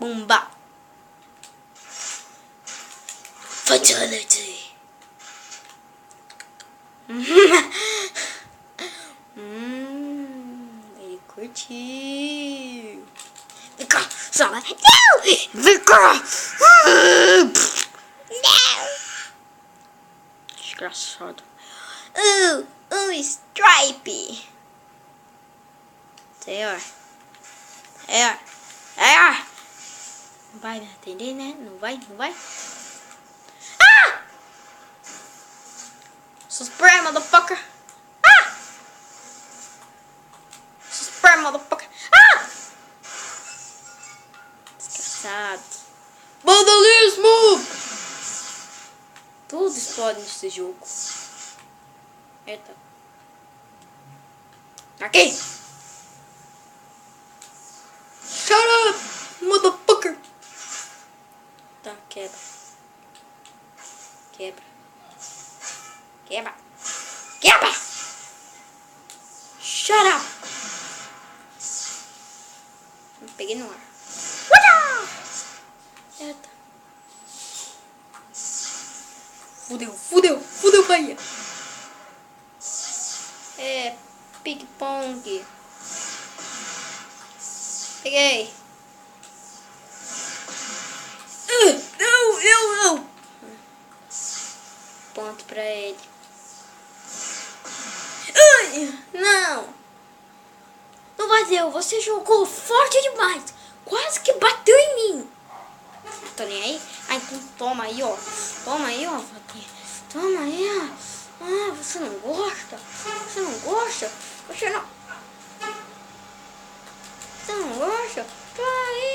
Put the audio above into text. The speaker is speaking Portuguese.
Bomba. Fatality. Ele curtiu. Vem cá, Sala. Não! Vem cá! Não! Desgraçado. Stripe. Senhor. Não vai me atender, né? Não vai? Ah! Spray, motherfucker. Ah! Spray, motherfucker. Ah! Desgraçado. Vandalismo! Tudo explode nesse jogo. Eita. Aqui! Shut up, motherfucker! Tá, quebra. Shut up! Me peguei no ar. Eita. Fudeu, Bahia. É, ping-pong. Peguei. Não. Ponto pra ele. Não. Não bateu. Você jogou forte demais. Quase que bateu em mim. Tô nem aí? Ah, então toma aí, ó. Toma aí, ó. Ah, você não gosta? Você não gosta? Tá aí.